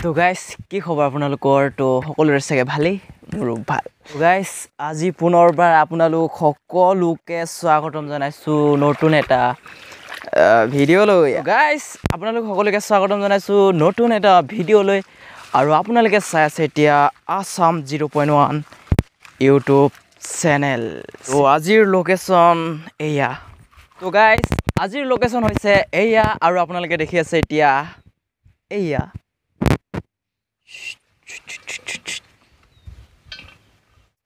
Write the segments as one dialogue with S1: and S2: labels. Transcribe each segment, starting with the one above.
S1: তো গাইস কি খবৰ আপোনালোকৰ তো সকলোৰে চাগে ভালেই মোৰো ভাল গাইস আজি পুনৰবাৰ আপোনালোক সকলোকে স্বাগতম জনাইছো নতুন এটা ভিডিঅ' লৈ গাইস আপোনালোক সকলোকে স্বাগতম জনাইছো নতুন এটা ভিডিঅ' লৈ আৰু আপোনালোকে চাই আছে এতিয়া আসাম 0.1 ইউটিউব চেনেল তো আজিৰ লোকেশ্যন এয়া তো গাইস আজিৰ লোকেশ্যন হৈছে এয়া আৰু আপোনালোকে দেখি আছে এতিয়া এয়া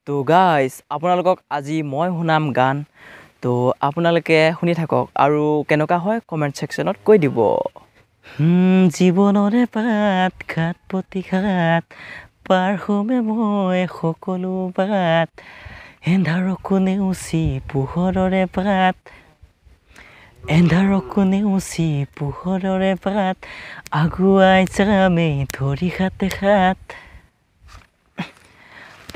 S1: তো গাইস আপোনালোকক আজি মই শুনাম গান তো আপোনালোকে শুনি থাকক আৰু কেনেকুৱা হয় কমেন্ট সেকশনত কৈ দিব জীৱনৰে পাত খাত প্ৰতিঘাত পাৰ হোমে মই সকলো বাট এন্ধাৰকো নেউচি পোহৰৰে পাত এন্ধাৰকো নেউচি পোহৰৰে পাত আগুৱাই যামে ধৰি হাতে হাত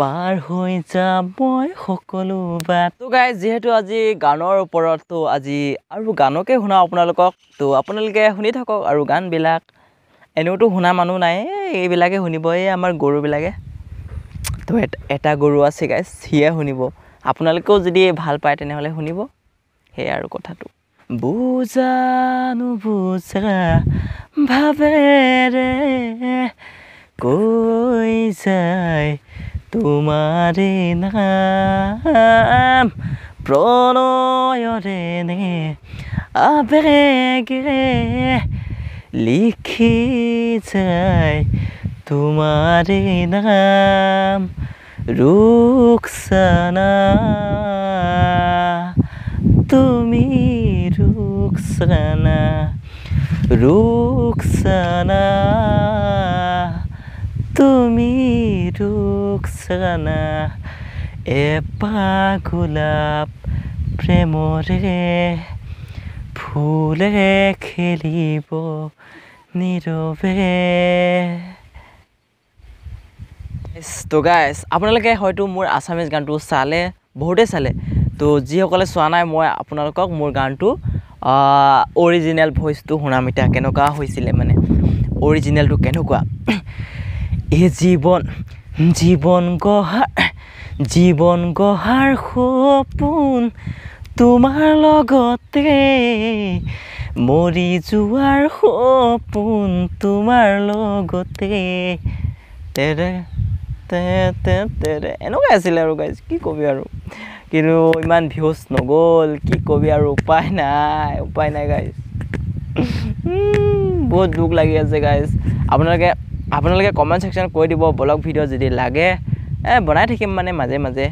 S1: পাৰ হৈ যাম মই সকলো বাট তো গাইস যেহেতু আজি গানৰ ওপৰত তো আজি আৰু গানকে শুনা আপোনালোকক তো আপোনালোকে শুনি থাকক আৰু গানবিলাক এনেওতো শুনা মানুহ নাই এইবিলাকে শুনিব এই আমাৰ গৰুবিলাকে তো এটা গৰু আছে গাইস সিয়ে শুনিব আপোনালোকেও যদি ভাল পায় তেনেহলে শুনিব সেই আৰু কথাটো বুজা নুবুজা ভাবেৰে কৈ যায় তোমাৰে নাম প্ৰণয়ৰে নে আবেগে লিখি যায় তোমাৰে নাম ৰুকসানা তুমি ৰুকসানা ৰুকসানা তুমি ৰুকসানা এপাহ গোলাপ প্ৰেমৰে ফুলে খেলিব নীৰৱে তো গাইস আপোনালোকে হয়তো মোৰ আসামিজ গানটো চালে বহুতে চালে তো যিসকলে চোৱা নাই মই আপোনালোকক মোৰ গানটো অৰিজিনেল ভইচটো শুনাম এতিয়া কেনেকুৱা হৈছিলে মানে অৰিজিনেলটো কেনেকুৱা এই জীৱন গঢ়াৰ সপোন তোমাৰ লগতে মৰি যোৱাৰ সপোন তোমাৰ লগতে তেৰে তেৰে এনেকুৱা আছিলে আৰু গাইজ কি কবি আৰু কিন্তু ইমান ভিউজ নগ'ল কি কবি আৰু উপায় নাই গাইজ বহুত দুখ লাগি আছে গাইজ আপোনালোকে কমেন্ট সেকশনত কৈ দিব ব্লগ ভিডিঅ' যদি লাগে বনাই থাকিম মানে মাজে মাজে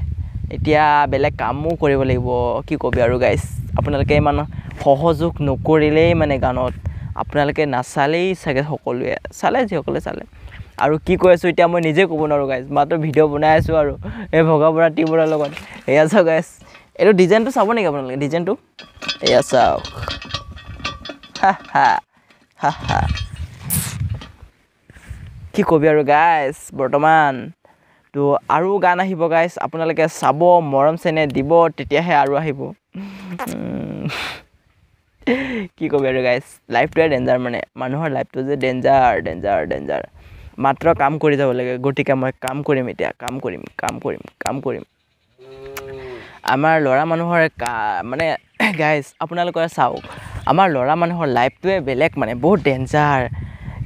S1: এতিয়া বেলেগ কামো কৰিব লাগিব কি কবি আৰু গাইজ আপোনালোকে ইমান সহযোগ নকৰিলেই মানে গানত আপোনালোকে নাচালেই চাগে সকলোৱে চালে যিসকলে চালে আৰু কি কৈ আছো এতিয়া মই নিজে ক'ব নোৱাৰো গাইজ মাত্ৰ ভিডিঅ' বনাই আছো আৰু এই ভগাবৰা টিমৰ লগত এয়া চাওক গাইজ এইটো ডিজাইনটো চাব নেকি আপোনালোকে ডিজাইনটো এয়া চাওক হা কি কবি আৰু গাইজ বৰ্তমান তো আৰু গান আহিব গাইজ আপোনালোকে চাব মৰম চেনে দিব তেতিয়াহে আৰু আহিব কি কবি আৰু গাইজ লাইফটোৱে ডেঞ্জাৰ মানে মানুহৰ লাইফটো যে ডেঞ্জাৰ মাত্ৰ কাম কৰি যাব লাগে গতিকে মই কাম কৰিম এতিয়া কাম কৰিম আমাৰ ল'ৰা মানুহৰ মানে গাইজ আপোনালোকে চাওক আমাৰ ল'ৰা মানুহৰ লাইফটোৱে বেলেগ মানে বহুত ডেঞ্জাৰ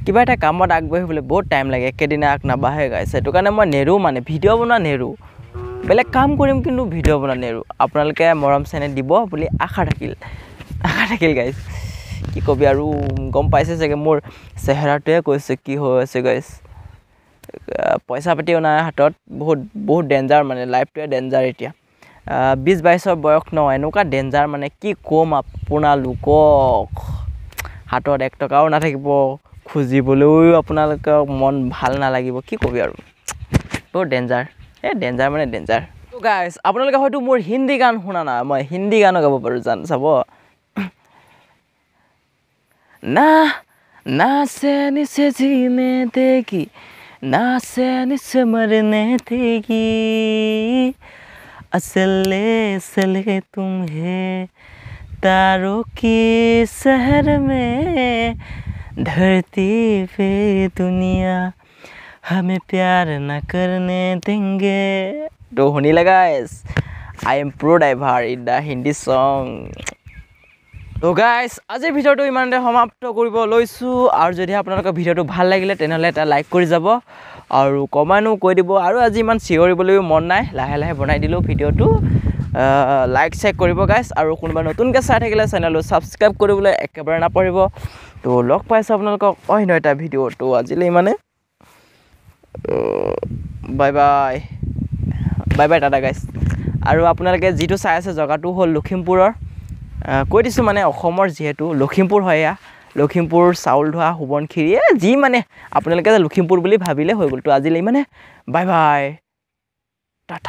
S1: কিবা এটা কামত আগবাঢ়িবলৈ বহুত টাইম লাগে একেদিনা আগ নাবাঢ়ে গাইজ সেইটো কাৰণে মই নেৰো মানে ভিডিঅ' বনোৱা নেৰো বেলেগ কাম কৰিম কিন্তু ভিডিঅ' বনোৱা নেৰো আপোনালোকে মৰম চেনে দিব বুলি আশা থাকিল গাইজ কি কবি আৰু গম পাইছে চাগে মোৰ চেহেৰাটোৱে কৈছে কি হৈ আছে গাইজ পইচা পাতিও নাই হাতত বহুত ডেঞ্জাৰ মানে লাইফটোৱে ডেঞ্জাৰ এতিয়া 20-22 বয়স ন এনেকুৱা ডেঞ্জাৰ মানে কি ক'ম আপোনালোকক হাতত 1 টকাও নাথাকিব খুজিবলৈও আপোনালোকক মন ভাল নালাগিব কি কবি আৰু বহুত ডেঞ্জাৰ মানে ডেঞ্জাৰ তো গাইজ আপোনালোকে হয়তো মোৰ হিন্দী গান শুনা নাই মই হিন্দী গানো গাব পাৰোঁ জান চাব ना से निसे जीने देगी ना से निसे मरने देगी असले तुम्हें तारों की शहर में धरती पे दुनिया हमें प्यार न करने देंगे तो শুনিলে guys I am pro diver in the Hindi song তো guys আজিৰ ভিডিওটো ইমানতে সমাপ্ত কৰিব লৈছো আৰু যদি আপোনালোকৰ ভিডিওটো ভাল লাগিলে তেনেহলে এটা লাইক কৰি যাব আৰু কমেন্টও কৈ দিব আৰু আজি ইমান চিঞৰিবলৈ মন নাই লাহে লাহে বনাই দিলো ভিডিওটো লাইক চেক কৰিব গাইস আৰু কোনোবা নতুনকৈ চাই থাকিলে চেনেলটো সাবস্ক্ৰাইব কৰিবলৈ একেবাৰে নাপাহৰিব তো লগ পাইছো আপোনালোকক অন্য এটা ভিডিও তো আজিলৈ মানে bye bye bye bye Tata guys আৰু আপোনালোকে যেটো চাই আছে জগাটো হল লখিমপুৰৰ কৈ দিছো মানে অসমৰ যেহেতু লখিমপুৰ হয় লখিমপুৰ চাউল ধোৱা হুবনখিৰি যি মানে আপোনালোকে লখিমপুৰ বুলি ভাবিলে হৈ গল তো আজিলৈ মানে বাই বাই টাটা